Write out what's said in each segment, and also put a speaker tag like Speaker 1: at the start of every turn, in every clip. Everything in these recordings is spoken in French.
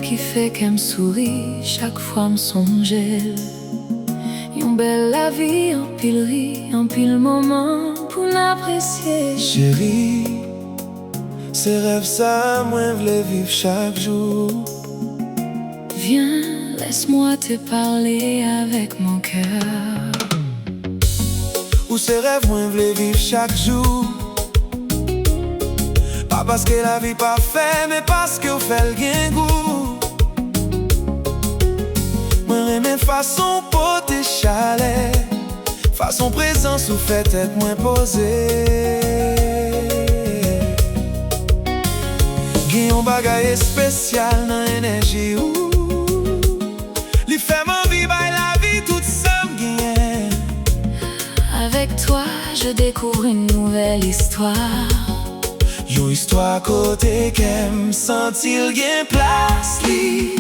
Speaker 1: qui fait qu'elle me sourit chaque fois me songe. Yon belle la vie, en pile ri, en pile moment pour l'apprécier.
Speaker 2: Chérie, ces rêves ça, moi v'lais vivre chaque jour.
Speaker 1: Viens, laisse-moi te parler avec mon cœur.
Speaker 2: Ou ces rêves, moi v'lais vivre chaque jour. Pas parce que la vie pas fait, mais parce que vous fait le gain goût. Moi aime façon poter chalet, façon présence ou fait être moins posé. Gain yon bagaille spécial dans l'énergie ou li fait m'envie by la vie toute somme gain.
Speaker 1: Avec toi, je découvre une nouvelle histoire.
Speaker 2: Yon histoire côté qu'aime sentir gain place li.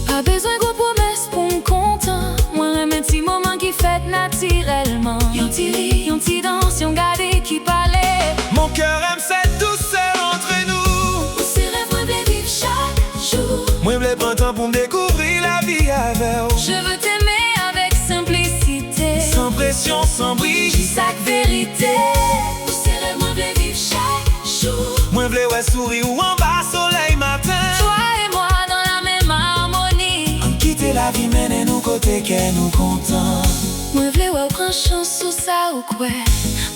Speaker 1: Pas besoin de promesse pour me content. Moi, un petit moment qui fait naturellement. Yon ti ri, yon ti danse, yon gade qui parlait.
Speaker 2: Mon cœur aime cette douceur entre nous.
Speaker 1: Ou ces rêves, moi, v'lais vivre chaque jour.
Speaker 2: Moi v'lais prendre temps pour me découvrir la vie avec vous.
Speaker 1: Je veux t'aimer avec simplicité,
Speaker 2: Sans pression, sans bris.
Speaker 1: chaque vérité. Ou ces rêves, moi, v'lais vivre chaque jour.
Speaker 2: Moi v'lais ouais sourire ou en bas soleil matin.
Speaker 1: Toi et moi dans la même harmonie.
Speaker 2: On quitte la vie mène nous côté qu'elle nous content.
Speaker 1: Moi v'lais ouais prendre chance sous ça ou quoi.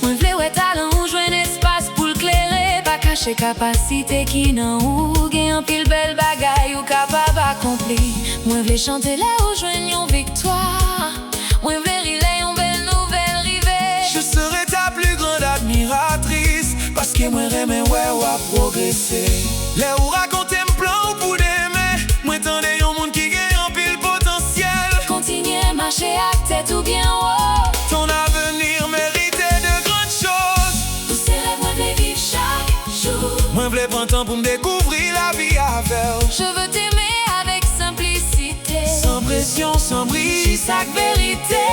Speaker 1: Moi v'lais ouais talent ou jouer un espace pour l'éclairer. Pas cacher capacité qui n'en ou gain en pile belle bagaille ou capable accompli. Moi v'lais chanter là où joignons victoire. Moi v'lais rire yon belle nouvelle rivée.
Speaker 2: Je serai ta plus grande admiratrice, parce que moi remè ouais ou a progresser. Là où raconter me plan pour d'aimer. Moi tende yon monde qui gagne en pile potentiel.
Speaker 1: Continuer marcher à tête ou bien haut.
Speaker 2: Ton avenir méritait de grandes choses.
Speaker 1: Tous ces rêves, moi v'lais vivre chaque jour.
Speaker 2: Moi v'lais prendre temps pour me découvrir la vie avec vous.
Speaker 1: Je veux t'aimer avec simplicité,
Speaker 2: Sans pression, sans bris.
Speaker 1: chaque vérité.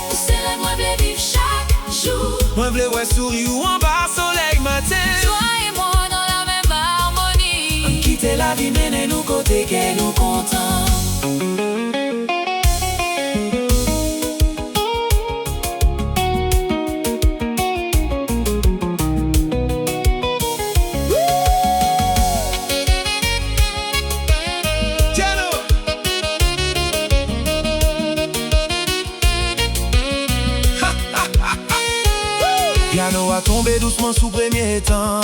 Speaker 1: Tous ces rêves, moi v'lais vivre chaque jour.
Speaker 2: Moi v'lais ouais sourire ou en bas soleil matin.
Speaker 1: Toi et moi dans la même harmonie.
Speaker 2: Quitter la vie mène nous côté qu'elle nous content. Piano a tombé doucement sous premier temps.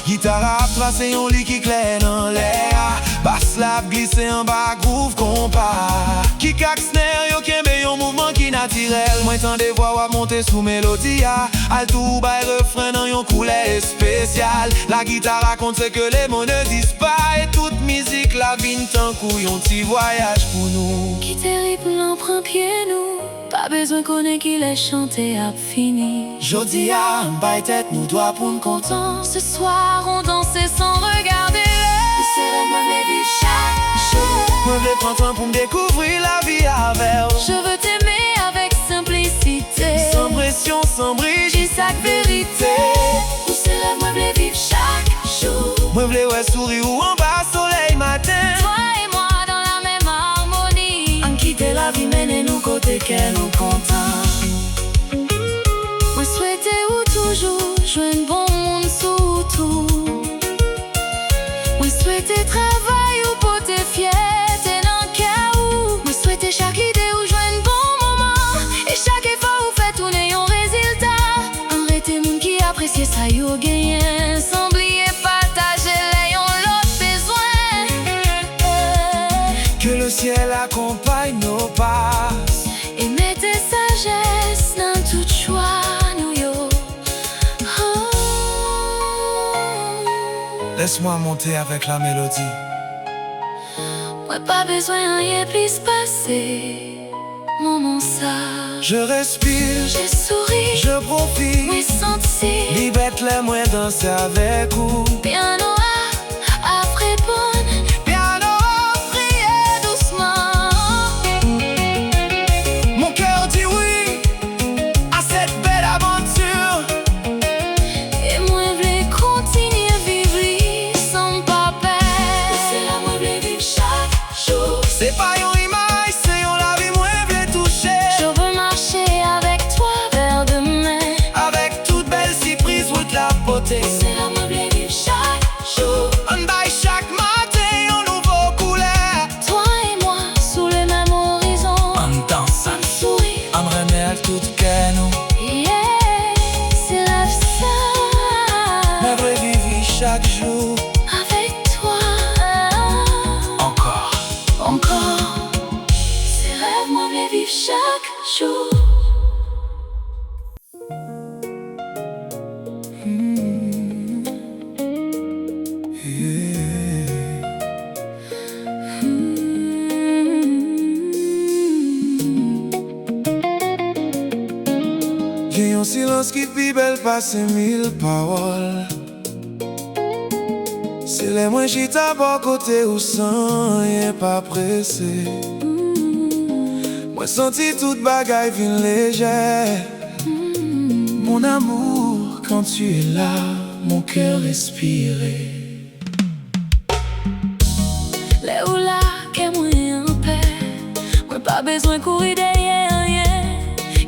Speaker 2: Guitare a tracé un lit qui clair dans l'air. Basse la glissé en bas groove compas. Kick ak snare yo kembe yon mouvement qui naturel. Moi tant des voix à monter sous mélodie. Al tout bay refrain dans yon couleur spécial. La guitare raconte ce que les mots ne disent pas. Et toute musique la vine tant kou yon petit voyage pour nous.
Speaker 1: Qui terrible en prend pied nous. Pas besoin qu'on ait qu'il ait chanté à fini.
Speaker 2: Jodi a m'bay tête nous doit pour m'content.
Speaker 1: Ce soir on dansait sans regarder l'heure. Tous ces rêves, moi v'lais vivre chaque jour.
Speaker 2: Moi v'lais prendre temps pour me découvrir la vie avec vous.
Speaker 1: Je veux t'aimer avec simplicité,
Speaker 2: Sans pression, sans bris.
Speaker 1: chaque vérité. Tous ces rêves, moi v'lais vivre chaque jour.
Speaker 2: Moi v'lais ouais sourire ou en bas soleil matin.
Speaker 1: Toi et moi dans la même harmonie.
Speaker 2: On quitte la vie mène nous côté qu'elle nous content.
Speaker 1: Moi souhaiter ou toujours jouer un bon monde sous tout. Moi souhaiter travail ou poter fierté dans le cas où. Moi souhaiter chaque idée ou jouer un bon moment. Et chaque effort ou fait tourner un résultat. Arrêtez moun qui apprécie ça yo gagné. Sans oublier partager les yon l'autre besoin.
Speaker 2: Que le ciel accompagne nos pas.
Speaker 1: Et mettez sagesse dans tout choix nous yo. Oh.
Speaker 2: Laisse-moi monter avec la mélodie.
Speaker 1: Moi pas besoin rien plus passer. Moment ça,
Speaker 2: Je respire,
Speaker 1: j'ai souri,
Speaker 2: je profite.
Speaker 1: moi senti.
Speaker 2: Libette les moi danser avec vous.
Speaker 1: Piano après bonne,
Speaker 2: Piano,
Speaker 1: priez doucement.
Speaker 2: mon cœur dit oui à cette belle aventure.
Speaker 1: Et moi v'lais continuer vivre sans pas peur. C'est là moi v'lais vivre chaque chaque jour.
Speaker 2: J'ai un silence qui pi belle passe mille paroles. C'est les moins chita par côté ou sans rien pas pressé. Moi senti toute bagaille vin légère. Mon amour, quand tu es là, mon cœur respirait.
Speaker 1: Les ou là, que moi en paix. Moi pas besoin courir derrière rien.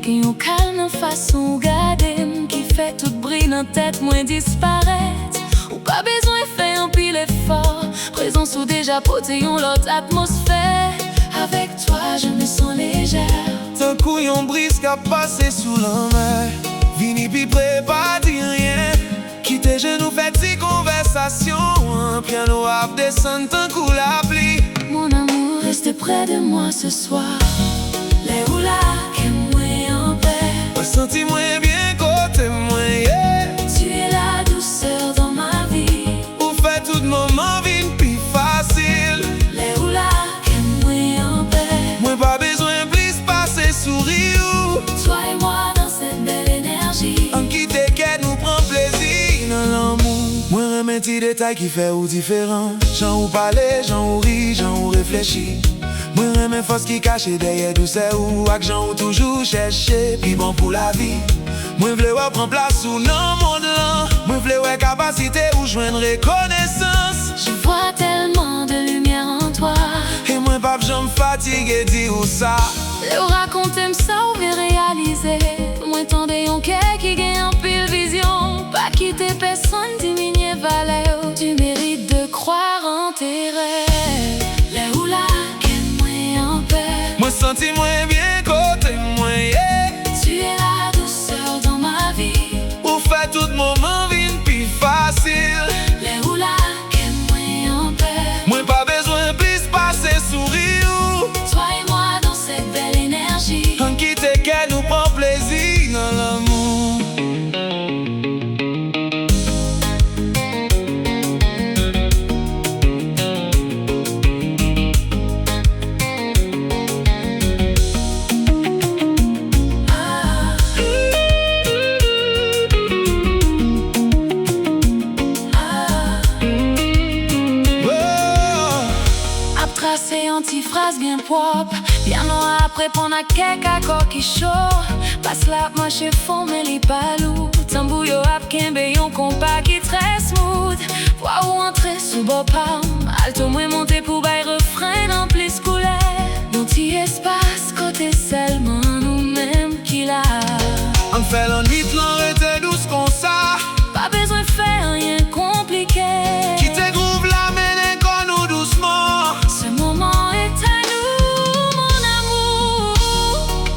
Speaker 1: Qui yon calme en façon garder, qui fait tout brille dans tête, moi disparaître. Ou pas besoin faire un pile effort. Présence ou déjà poté yon l'autre atmosphère. Avec toi je me sens légère.
Speaker 2: Tant coup yon brise qu'a passé sous la mer. Vini pi prépa di rien. Quitte genou fait si conversation. Un piano a descend tant coup la pluie.
Speaker 1: Mon amour reste près de moi ce soir. Les ou là que moi en paix.
Speaker 2: Moi senti moins bien côté moi, yeah.
Speaker 1: Tu es la douceur dans ma vie.
Speaker 2: Ou fait tout moment vin pi facile.
Speaker 1: Les ou là que moi en paix.
Speaker 2: Moi pas besoin plus passer sourire.
Speaker 1: Toi et moi dans cette belle énergie.
Speaker 2: En quitter qu'elle nous prend plaisir dans l'amour. Moi remets petit détail qui fait ou différent. J'en ou parler, j'en ou ri, j'en ou réfléchir. Moi remets force qui cache derrière douceur ou ak j'en ou toujours chercher. Puis bon pour la vie. Moi v'le ou prendre place ou non monde là. Moi v'le ou capacité ou joindre reconnaissance.
Speaker 1: Je vois tellement de lumière en toi.
Speaker 2: Et moi pas j'en fatigué dit ou ça.
Speaker 1: Le raconter ça ou bien réaliser. Moi tendez yon cœur qui gagne en pile vision. Pas quitter personne, diminuer valeur. Tu mérites de croire en tes rêves. Le ou là que moi en paix.
Speaker 2: Moi senti moins bien côté moi, yeah.
Speaker 1: Tu es la douceur dans ma vie.
Speaker 2: Ou fait tout moment vin pi facile.
Speaker 1: Le ou là que moi en paix.
Speaker 2: Moi pas besoin plus passer sourire.
Speaker 1: Toi et moi dans cette belle énergie.
Speaker 2: En quitter qu'elle nous prend plaisir dans l'amour.
Speaker 1: Tracé anti-phrase bien propre. Bien loin après prendre à quelques accords qui chaud. Passe la manche et fond mais li pas lourd. Tambou yo ap kembe yon compas qui très smooth. Voix ou entrer sous beau palme. Alto moins monté pour bail refrain dans plus couleur. Dans petit espace côté seulement nous-mêmes qui l'a.
Speaker 2: On fait l'ennui l'en douce comme ça.
Speaker 1: Pas besoin de faire rien compliqué.
Speaker 2: Qui te groove la mène qu'on nous doucement.
Speaker 1: Ce moment est à nous, mon amour.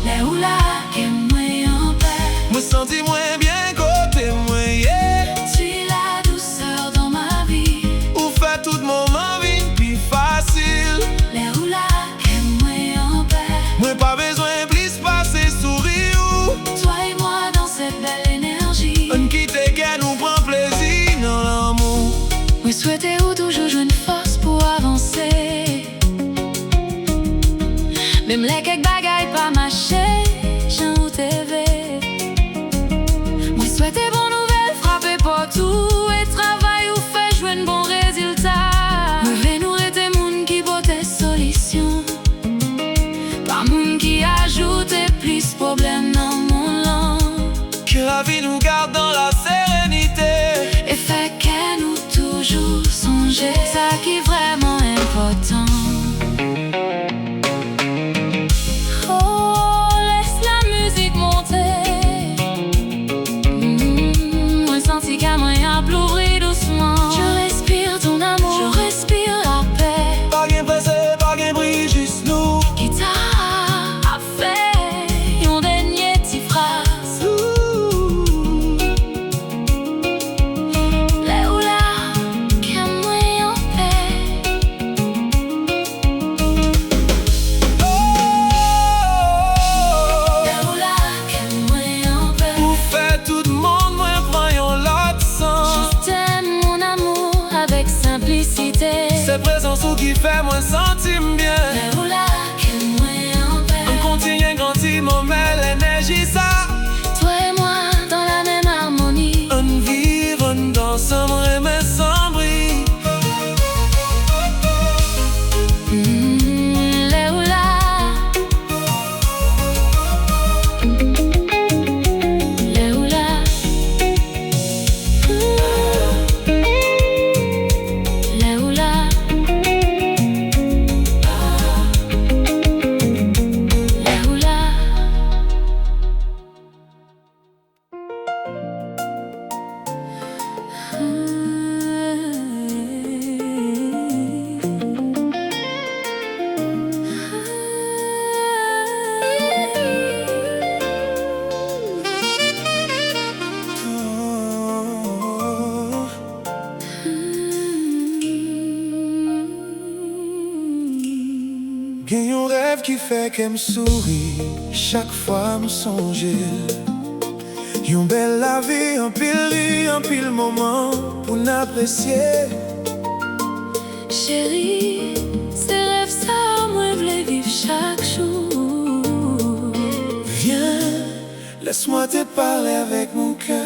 Speaker 1: Les ou là que moi en paix.
Speaker 2: Me senti moins bien côté moi, yeah.
Speaker 1: Tu es la douceur dans ma vie.
Speaker 2: Ou fait tout moment vin pi facile.
Speaker 1: Les ou là que moi en paix.
Speaker 2: Moi pas besoin plus passer sourire.
Speaker 1: Toi et moi dans cette belle énergie.
Speaker 2: On quitte qu'elle nous prend plaisir dans l'amour.
Speaker 1: Moi souhaiter ou toujours jouer une force pour avancer. Même les quelques bagailles pas marcher, j'en ou TV. Moi souhaiter bonne nouvelle, frapper partout. Et travail ou fait jouer un bon résultat. Moi vais nous rester moun qui botte solution. Pas moun qui ajoute plus problème dans mon langue.
Speaker 2: Que la vie nous garde dans la sérénité.
Speaker 1: Et fait qu'elle nous toujours songer. Ça qui est vraiment important. Oh
Speaker 2: fait moi sentir bien.
Speaker 1: Le ou la, que moi en paix.
Speaker 2: On continue grandir, mon mêle l'énergie ça.
Speaker 1: Toi et moi dans la même harmonie.
Speaker 2: On vit, on danse, on remet sans bruit.
Speaker 1: Le ou la. Le ou la. Le ou la. Le ou la.
Speaker 2: Gen yon rêve qui fait qu'elle me sourit chaque fois me songer. Yon belle la vie, un pile ri, un pile moment pour n'apprécier.
Speaker 1: Chérie, ces rêves ça, moi v'lais vivre chaque jour.
Speaker 2: Viens, laisse-moi te parler avec mon cœur.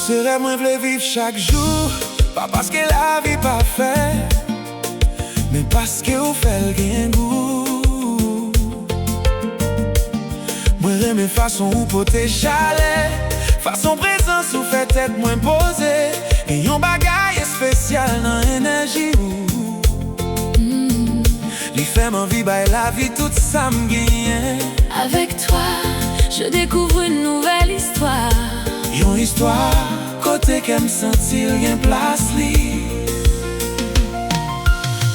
Speaker 2: Ce rêve, moi, v'lais vivre chaque jour. Pas parce que la vie pas fait, mais parce que vous fait le goût. Moi, j'aime façon où poter chalet, façon présence où fait tête moins posée. Et yon bagaille spécial dans l'énergie. Les femmes en vie, bah, la vie, toute ça me gagne.
Speaker 1: Avec toi, je découvre une nouvelle histoire.
Speaker 2: Yon histoire, côté qu'elle me sentir rien place li.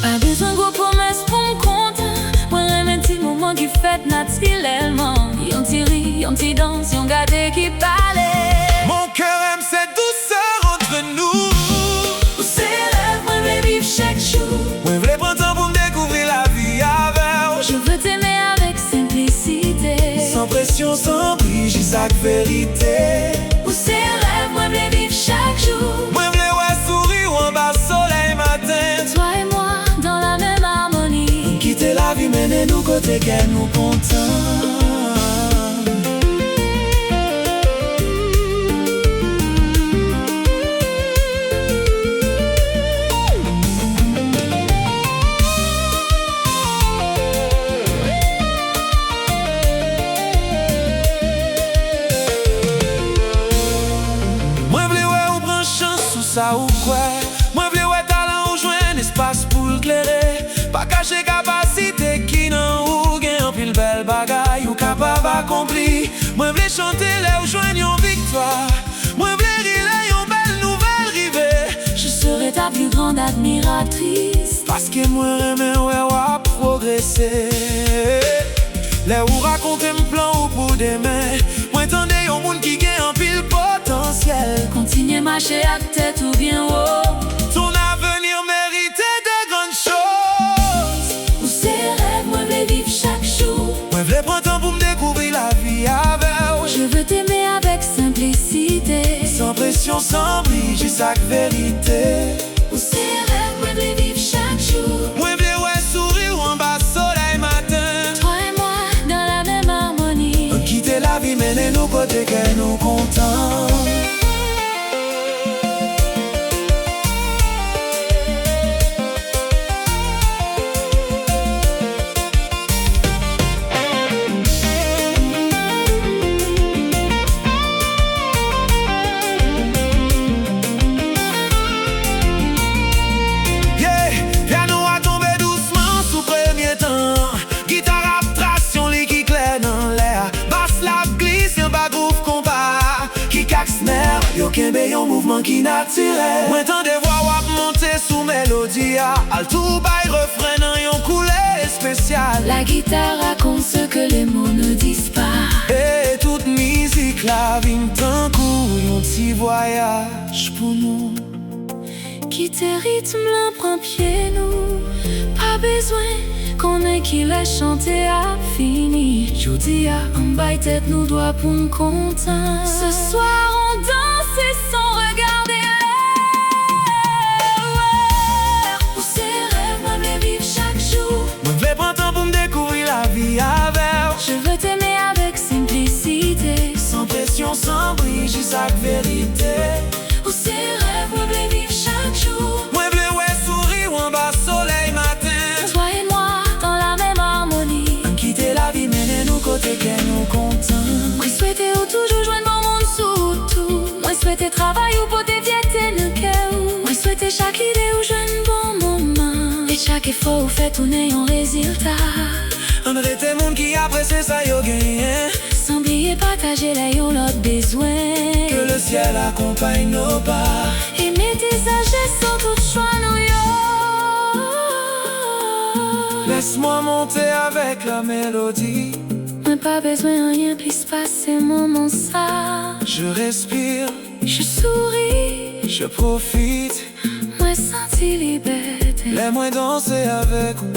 Speaker 1: Pas besoin de gros promesses pour me compte. Moi j'aime un petit moment qui fait naturellement. Yon petit rire, yon petit danse, yon gardé qui parlait.
Speaker 2: Mon cœur aime cette douceur entre nous.
Speaker 1: Pour ces rêves, moi je vais vivre chaque jour.
Speaker 2: Moi je voulais prendre temps pour me découvrir la vie avec.
Speaker 1: Je veux t'aimer avec simplicité.
Speaker 2: Sans pression, sans prix, j'ai sa vérité.
Speaker 1: Pour ces rêves, moi je vais vivre chaque jour.
Speaker 2: Moi je voulais ouais sourire en bas soleil matin.
Speaker 1: Toi et moi dans la même harmonie.
Speaker 2: Quitter la vie, mener nous côté qu'elle nous contente. Ça ou quoi? Moi v'lais ouais talent ou joindre espace pour l'éclairer. Pas cacher capacité qui n'en ou gain en pile belle bagaille ou capable accompli. Moi v'lais chanter là ou joindre une victoire. Moi v'lais rire une belle nouvelle rivée.
Speaker 1: Je serai ta plus grande admiratrice.
Speaker 2: Parce que moi j'aime ouais progresser. Là où raconter mes plans ou pour demain. Moi entendez un monde qui gagne en pile potentiel.
Speaker 1: Continuez marcher à tête ou bien haut.
Speaker 2: Ton avenir méritait de grandes choses.
Speaker 1: Pour ces rêves, moi je vais vivre chaque jour.
Speaker 2: Moi je voulais prendre temps pour me découvrir la vie avec.
Speaker 1: Je veux t'aimer avec simplicité.
Speaker 2: Sans pression, sans prix, j'ai sa vérité.
Speaker 1: Pour ces rêves, moi je vais vivre chaque jour.
Speaker 2: Moi je voulais ouais sourire en bas soleil matin.
Speaker 1: Toi et moi dans la même harmonie.
Speaker 2: On quitter la vie, mener nous côté qu'elle nous contente. Yo kembe yon mouvement qui naturel. Moi tant de voix wap monter sous mélodie. Al tout bail refrain dans yon coulé spécial.
Speaker 1: La guitare raconte ce que les mots ne disent pas.
Speaker 2: Et toute musique la vie m'tan kou yon ti voyage pour nous.
Speaker 1: Quitter rythme l'emprunt pied nous. Pas besoin qu'on ait qui laisse chanter à fini. J'dis à un bail tête nous doit pour me content. Ce soir on danse et sans regarder l'air. Pour ces rêves, moi me vivre chaque jour.
Speaker 2: Moi vais prendre temps pour me découvrir la vie avec.
Speaker 1: Je veux t'aimer avec simplicité.
Speaker 2: Sans pression, sans bruit, juste la vérité.
Speaker 1: Pour ces rêves, moi me vivre chaque jour.
Speaker 2: Moi vle ouais sourire ou en bas soleil matin.
Speaker 1: Toi et moi dans la même harmonie.
Speaker 2: On quitter la vie, mener nous côté qu'elle nous content.
Speaker 1: Moi souhaiter ou toujours joindre mon monde sous tout. Moi souhaiter travailler ou pour des vieilles dans le cœur. Moi souhaiter chaque idée ou joindre bon moment. Et chaque effort ou fait tourner en résultat.
Speaker 2: On rete monde qui apprécie ça yo gagné.
Speaker 1: Sans oublier partager la yon l'autre besoin.
Speaker 2: Que le ciel accompagne nos pas.
Speaker 1: Aimer tes sagesse sans tout choix nous yo.
Speaker 2: Laisse-moi monter avec la mélodie.
Speaker 1: Moi pas besoin rien puisse passer moment ça.
Speaker 2: Je respire,
Speaker 1: Je souris,
Speaker 2: je profite.
Speaker 1: moi senti liberté.
Speaker 2: Laisse-moi danser avec vous.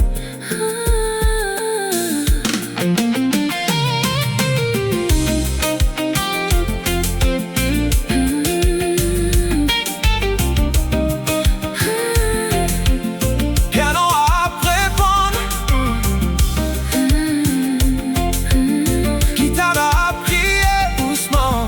Speaker 2: Piano après prendre, guitare à prier doucement.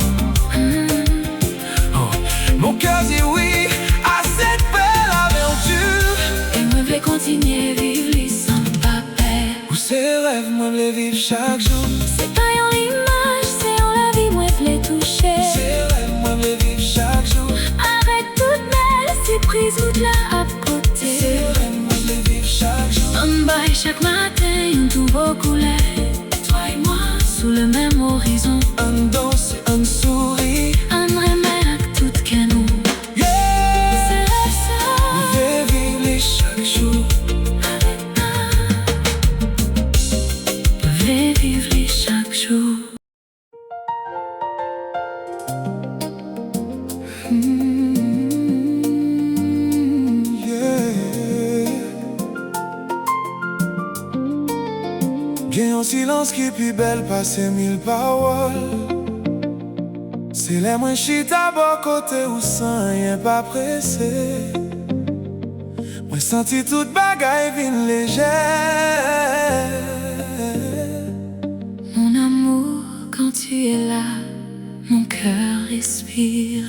Speaker 2: Oh, mon cœur dit oui à cette belle aventure.
Speaker 1: Et moi vais continuer vivre les sans papier.
Speaker 2: Où ces rêves, moi les vivre chaque jour.
Speaker 1: C'est pas en l'image, c'est en la vie, moi je l'ai touché.
Speaker 2: Ces rêves, moi les vivre chaque jour.
Speaker 1: Arrête toute belle, c'est prise ou de là à côté.
Speaker 2: Ces rêves, moi les vivre chaque jour.
Speaker 1: On baille chaque matin, une tout beau couleur. Toi et moi, sous le même horizon.
Speaker 2: On danse, on sourit.
Speaker 1: On remet à tout que nous.
Speaker 2: Yeah!
Speaker 1: C'est rêve ça.
Speaker 2: Moi les vivre les chaque jour.
Speaker 1: Avec moi, je vais vivre les chaque jour.
Speaker 2: Bien un silence qui plus belle passe mille paroles. C'est les moins chita bon côté ou sans rien pas pressé. Moi senti toute bagaille vin légère.
Speaker 1: Mon amour, quand tu es là, mon cœur respire.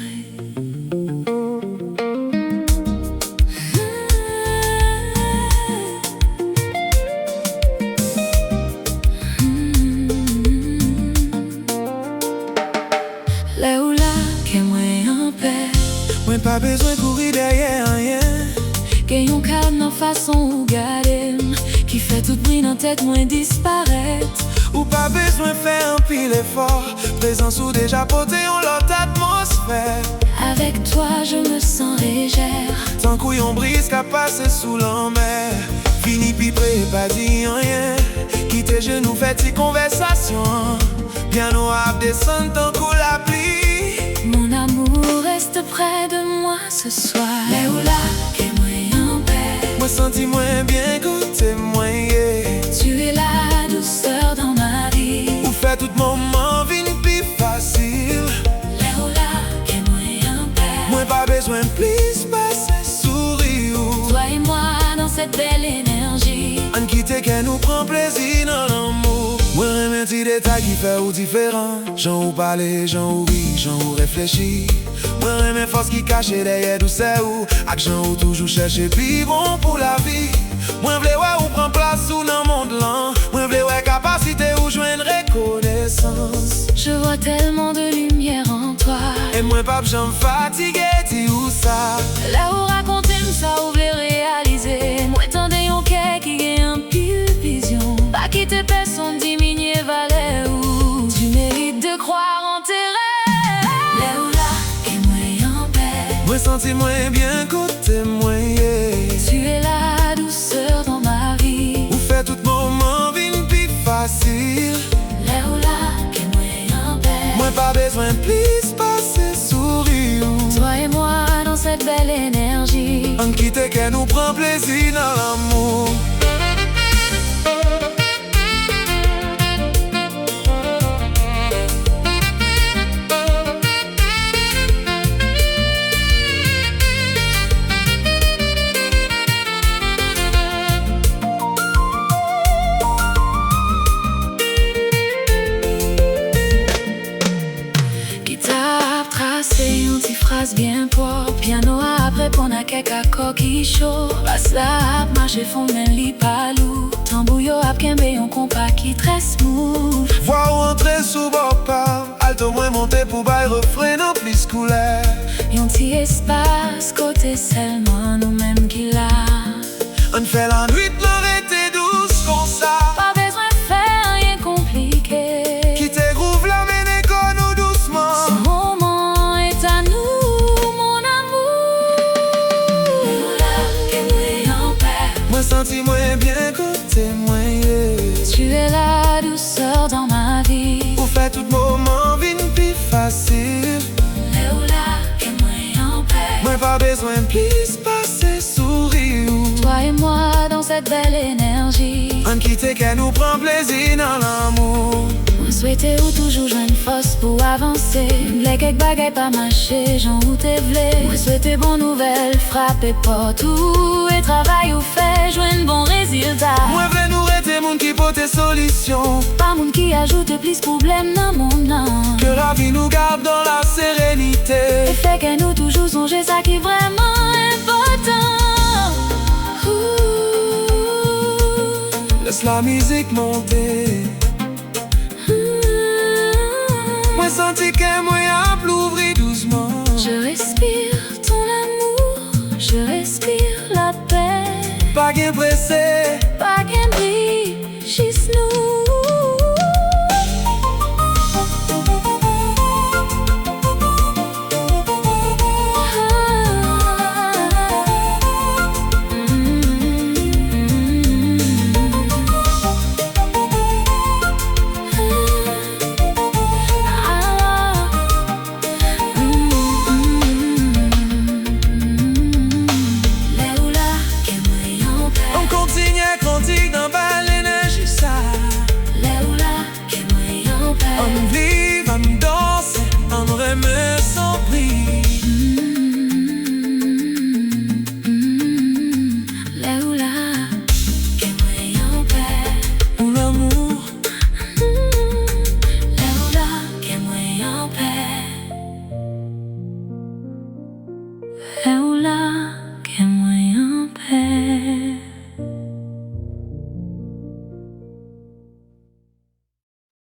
Speaker 1: Là où là, qu'est moi en paix.
Speaker 2: Moi pas besoin courir derrière rien.
Speaker 1: Gagnons calme dans façon ou garder. Qui fait tout bruit dans tête, moins disparaître.
Speaker 2: Ou pas besoin faire un pile effort. Présence ou déjà porté en l'autre atmosphère.
Speaker 1: Avec toi, je me sens légère.
Speaker 2: Tant couillon brise qu'à passer sous la mer. Fini pi près, pas dit rien. Quitter genoux, fait si conversation. Piano à descendre tant coup la pluie.
Speaker 1: Mon amour reste près de moi ce soir. Là où là, qu'est moi en paix.
Speaker 2: Moi senti moins bien, goûter moins yeah.
Speaker 1: Tu es la douceur dans ma vie.
Speaker 2: Ou fait tout moment vin plus facile.
Speaker 1: Là où là, qu'est moi en paix.
Speaker 2: Moi pas besoin de plus passer sourire.
Speaker 1: Toi et moi dans cette belle énergie.
Speaker 2: On quitte qu'elle nous prend plaisir dans l'amour. Moi j'aime un petit détail qui fait ou différent. J'en ou parler, j'en ou rire, j'en ou réfléchir. Moi j'aime une force qui cache derrière tout c'est où. J'en ou toujours chercher plus bon pour la vie. Moi v'lais ouais ou prend place ou dans mon monde là. Moi v'lais ouais capacité ou joindre reconnaissance.
Speaker 1: Je vois tellement de lumière en toi.
Speaker 2: Et moi pas j'en fatigué, dis où ça.
Speaker 1: Là où raconter ça ou voulez réaliser. Moi tendais un quai qui gagne un pile vision. Pas qui te pèse son diminuer valet ou. Tu mérites de croire en tes rêves. Là où là, et moi en paix.
Speaker 2: Moi senti moins bien côté moins yeah.
Speaker 1: Tu es la douceur dans ma vie.
Speaker 2: Ou fait tout moment vin plus facile.
Speaker 1: Là où là, et moi en paix.
Speaker 2: Moi pas besoin plus passer sourire.
Speaker 1: Toi et moi dans cette belle énergie.
Speaker 2: On quitte qu'elle nous prend plaisir dans l'amour.
Speaker 1: C'est une petite phrase bien propre. Piano après pour na quelques accords qui chaud. Basse la marche fond men li pas lourd. Tambouyo ap kembe yon compas qui très smooth.
Speaker 2: Voix ou entrer sous bopam. Alto moins monté pour bail refrain non plus couleur.
Speaker 1: Yon petit espace côté seulement nous mêmes qui là.
Speaker 2: On fait la nuit l'arrêter douce comme ça.
Speaker 1: Pas besoin faire rien compliqué.
Speaker 2: Qui te groove la mène qu'on nous doucement.
Speaker 1: Ce moment est à nous, mon amour.
Speaker 2: Moi senti moins bien côté moi.
Speaker 1: Tu es la douceur dans ma vie.
Speaker 2: Pour faire tout moment vine plus facile. Moi pas besoin plus passer sourire.
Speaker 1: Toi et moi dans cette belle énergie.
Speaker 2: On quitte qu'elle nous prend plaisir dans l'amour.
Speaker 1: Moi souhaiter ou toujours joindre force pour avancer. Les quelques bagailles pas marcher, j'en ou t'es vlé. Moi souhaiter bonne nouvelle, frapper porte ou et travail ou fait, joindre bon résultat.
Speaker 2: Moi vrai nous rester moun qui pote solution.
Speaker 1: Pas moun qui ajoute plus problème dans mon nom.
Speaker 2: Que la vie nous garde dans la sérénité.
Speaker 1: Et fait que nous toujours songer ça qui est vraiment important.
Speaker 2: Laisse la musique monter. Moi senti que moi a plouvri doucement.
Speaker 1: Je respire ton amour, je respire la paix.
Speaker 2: Pas qu'un pressé,
Speaker 1: Pas qu'un bruit, juste nous.